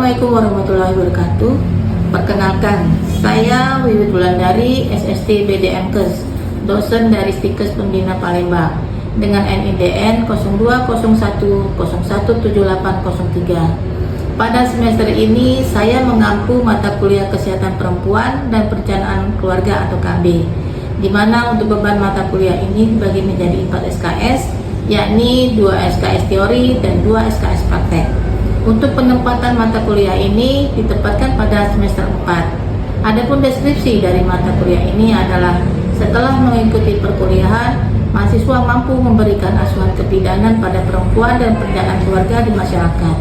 Assalamualaikum warahmatullahi wabarakatuh. Perkenalkan, saya Wiwit Wulandari, SST BDMkes, dosen dari Stikes Pembina Palembang dengan NIDN 0201017803. Pada semester ini saya mengampu mata kuliah Kesehatan Perempuan dan Perencanaan Keluarga atau KB, di mana untuk beban mata kuliah ini dibagi menjadi 4 SKS, yakni 2 SKS teori dan 2 SKS praktek. Untuk penempatan mata kuliah ini ditempatkan pada semester 4. Adapun deskripsi dari mata kuliah ini adalah setelah mengikuti perkuliahan, mahasiswa mampu memberikan asuhan kebidanan pada perempuan dan perencanaan keluarga di masyarakat.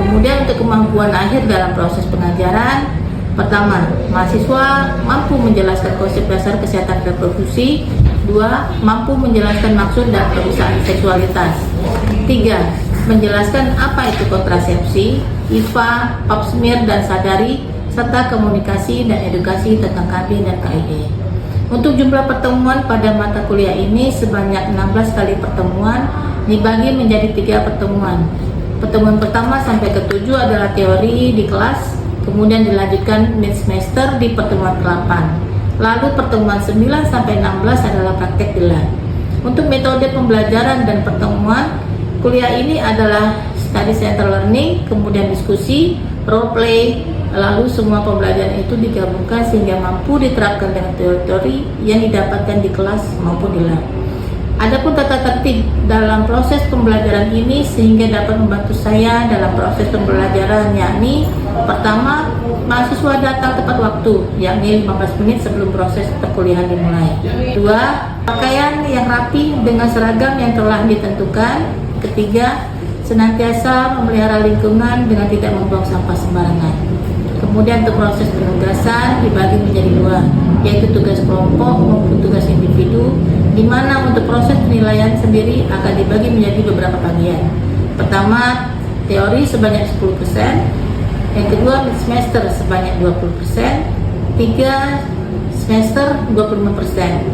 Kemudian untuk kemampuan akhir dalam proses pengajaran, pertama, mahasiswa mampu menjelaskan konsep dasar kesehatan reproduksi. 2. Mampu menjelaskan maksud dan perusahaan seksualitas. 3. Menjelaskan apa itu kontrasepsi, IVA, pap smear dan sadari, serta komunikasi dan edukasi tentang KB dan KID. Untuk jumlah pertemuan pada mata kuliah ini sebanyak 16 kali pertemuan, dibagi menjadi 3 pertemuan. Pertemuan pertama sampai ke-7 adalah teori di kelas, kemudian dilanjutkan mid semester di pertemuan ke-8. Lalu pertemuan 9 sampai 16 adalah praktek di lab. Untuk metode pembelajaran dan pertemuan, kuliah ini adalah study center learning, kemudian diskusi, role play, lalu semua pembelajaran itu digabungkan sehingga mampu diterapkan dengan teori-teori yang didapatkan di kelas maupun di lab. Adapun tata tertib dalam proses pembelajaran ini sehingga dapat membantu saya dalam proses pembelajaran, yakni pertama, mahasiswa datang tepat waktu, yakni 15 menit sebelum proses perkuliahan dimulai. 2. Pakaian yang rapi dengan seragam yang telah ditentukan. Ketiga, senantiasa memelihara lingkungan dengan tidak membuang sampah sembarangan. Kemudian untuk proses penugasan dibagi menjadi 2, yaitu tugas kelompok maupun tugas individu, di mana untuk proses penilaian sendiri akan dibagi menjadi beberapa bagian. Pertama, teori sebanyak 10%, yang kedua mid semester sebanyak 20%, 3 semester 25%,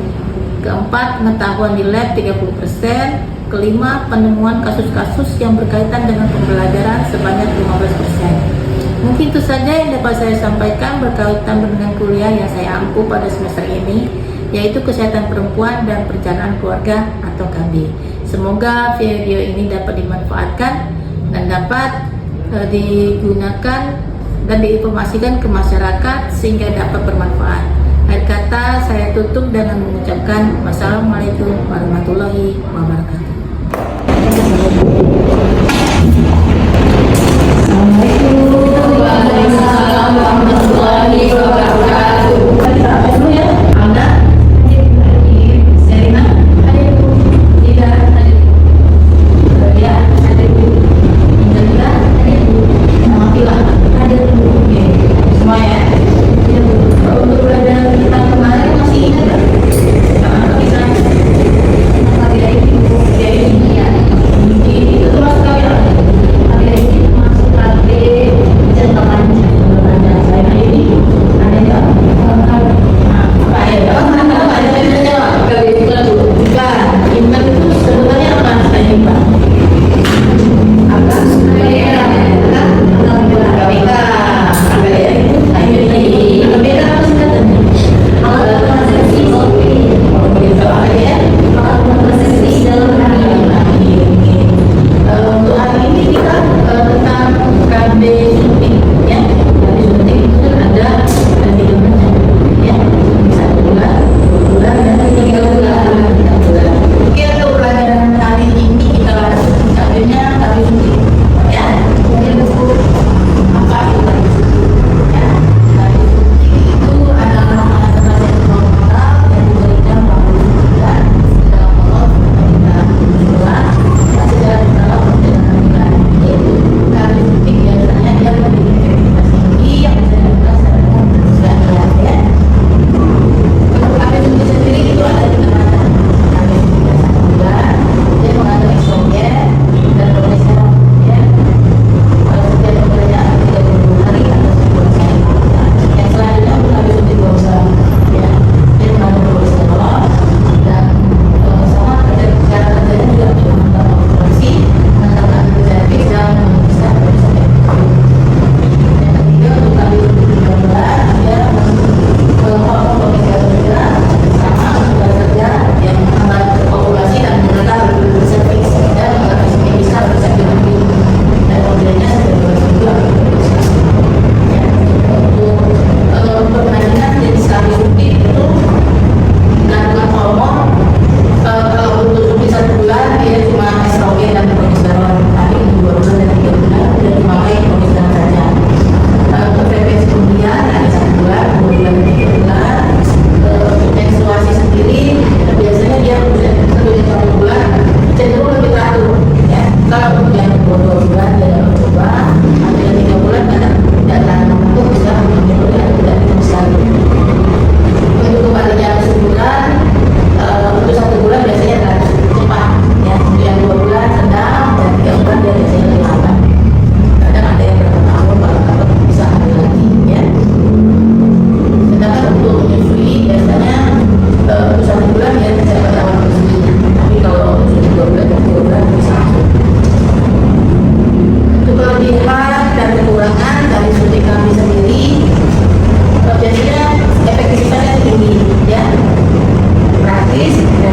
keempat pengetahuan di lab 30%, kelima, penemuan kasus-kasus yang berkaitan dengan pembelajaran sebanyak 15%. Mungkin itu saja yang dapat saya sampaikan berkaitan dengan kuliah yang saya ampu pada semester ini, yaitu Kesehatan Perempuan dan Perencanaan Keluarga atau KB. Semoga video ini dapat dimanfaatkan dan dapat digunakan dan diinformasikan ke masyarakat sehingga dapat bermanfaat. Akhir kata saya tutup dengan mengucapkan wassalamualaikum warahmatullahi wabarakatuh. Waalaikumsalam warahmatullahi wabarakatuh. Kita apa dulu ya? Anda? Serina? Tidak hadir. Ya, hadir. Indah hadir. Mafila hadir. Oke, semua ya. Untuk pelajaran kita kemarin masih ingat nggak? Bisa. Materi ini ya. Itu termasuk apa? Materi ini termasuk materi jangka panjang. Saya ini ada nggak?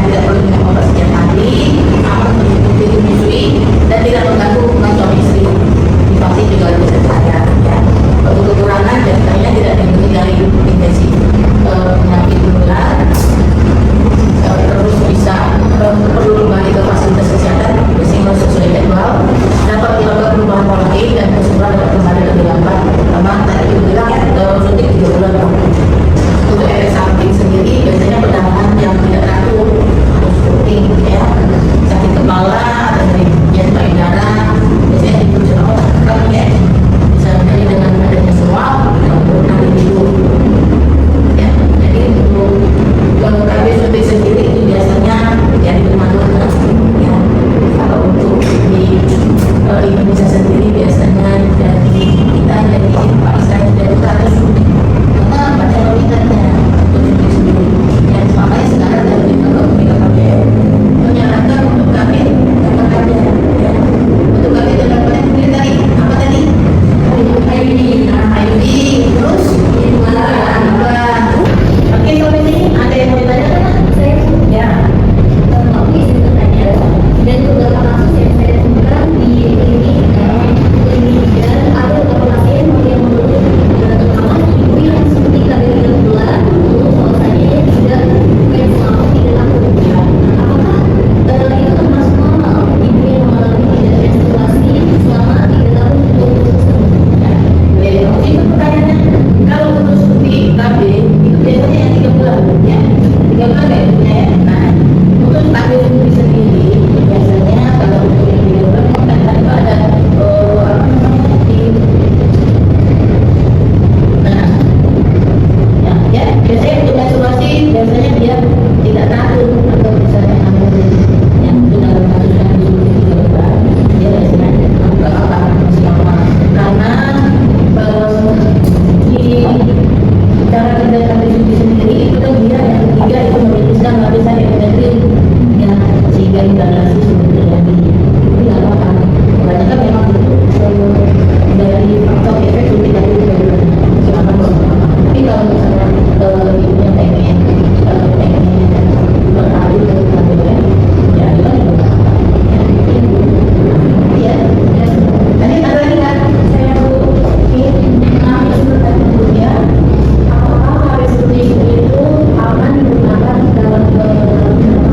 tidak perlu minum obat setiap hari, aman untuk tubuh menyusui dan tidak mengganggu hubungan suami istri. Divaksin juga lebih terpercaya. Ya. Untuk kekurangan dan lainnya tidak dilindungi dari infeksi penyakit menular. Terus bisa perlu kembali ke fasilitas kesehatan sehingga sesuai jadwal, dapat dilakukan perubahan pola hidup dan kesembuhan dapat kembali lebih lambat. Pertama tadi kita bilang ya suntik 3 bulan. Untuk efek samping sendiri biasanya perdarahan yang tidak teratur atau stroking ya, sakit kepala atau dari nyeri darah, biasanya dipicu kan ya, bisa terjadi dengan adanya seruak atau kurang tidur. Ya, jadi untuk KB suntik sendiri itu biasanya terjadi prematur ya. Kalau untuk di Indonesia sendiri biasanya dari kita jadi Pak Israel dari 100 suntik karena banyak logikanya untuk suntik sendiri. Ya, makanya sekarang dari KKP menyarankan untuk KB ya. Untuk KB terdapat ini tadi apa tadi? IUD terus oke, kalau ini ada yang mau ditanyakan? Saya ya. Tapi izin bertanya, dan beberapa kasus yang saya temukan di klinik dan ada beberapa pasien yang menurut terutama ibu yang suntik KB 3 bulan untuk selesainya tidak selama 3 tahun. Apakah itu termasuk normal ibu yang mengalami tidak menstruasi selama 3 tahun untuk Itu pertanyaannya, kalau untuk suntik KB itu biasanya yang 3 bulan ya, 3 bulan kayak gitu ya. Nah, untuk KB sendiri biasanya kalau untuk yang 3 bulan kan itu ada apa namanya di nah ya biasanya untuk menstruasi biasanya dia tidak takut atau misalnya hamil yang itu dalam kasus yang disuntik 3 bulan dia biasanya nggak apa-apa masih normal karena di cara kerja KB sendiri itu kan dia yang ketiga itu meriliskan lapisan epidetrim ya, sehingga interaksi sudah terjadi. Itu nggak apa-apa. Kebanyakan memang itu dari faktor efek suntik KB silakan apa. Tapi kalau misalnya ibunya pengen beralih ke KB ya itu kan juga ya ibu ya. Tadi ada lagi kan saya mau ya, apakah KB suntik itu aman digunakan dalam waktu yang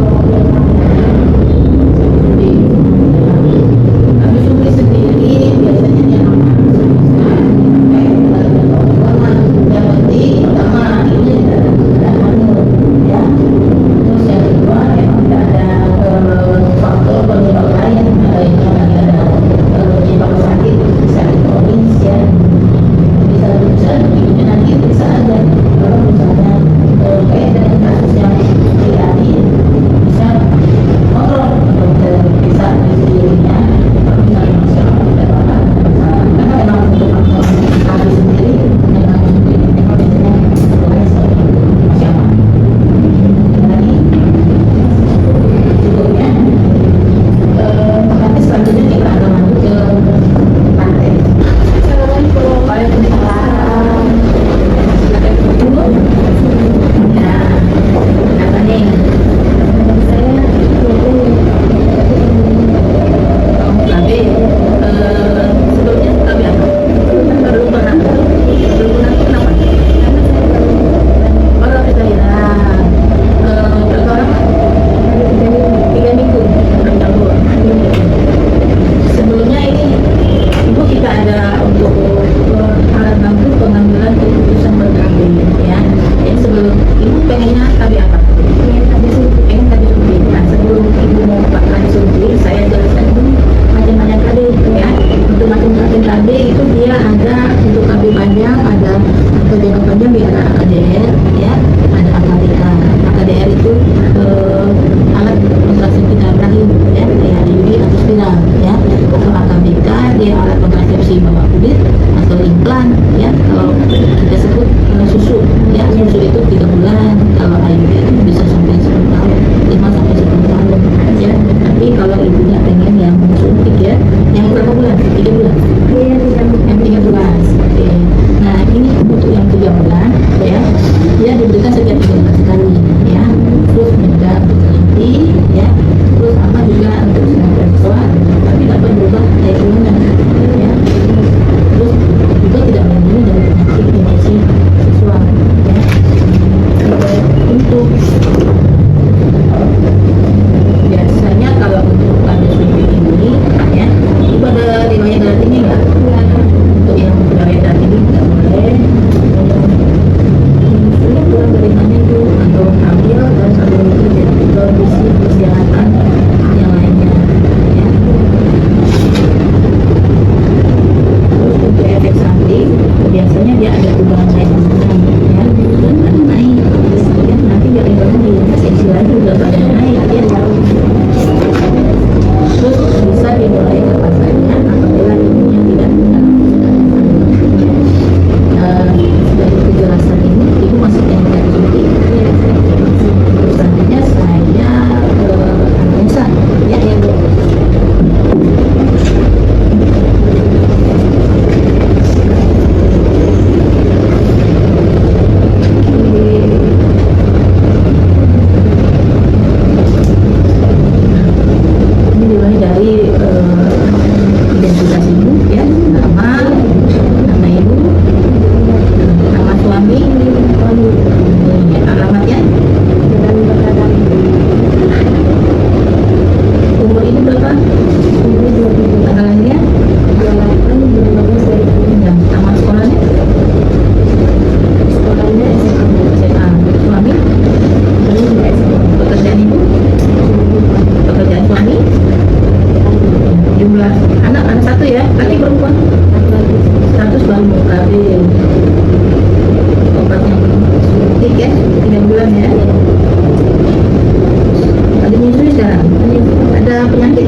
penyakit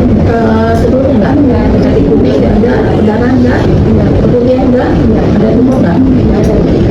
sebelumnya nggak? Penyakit kuning nggak? Darah nggak? Kemudian nggak? Ada tumor nggak?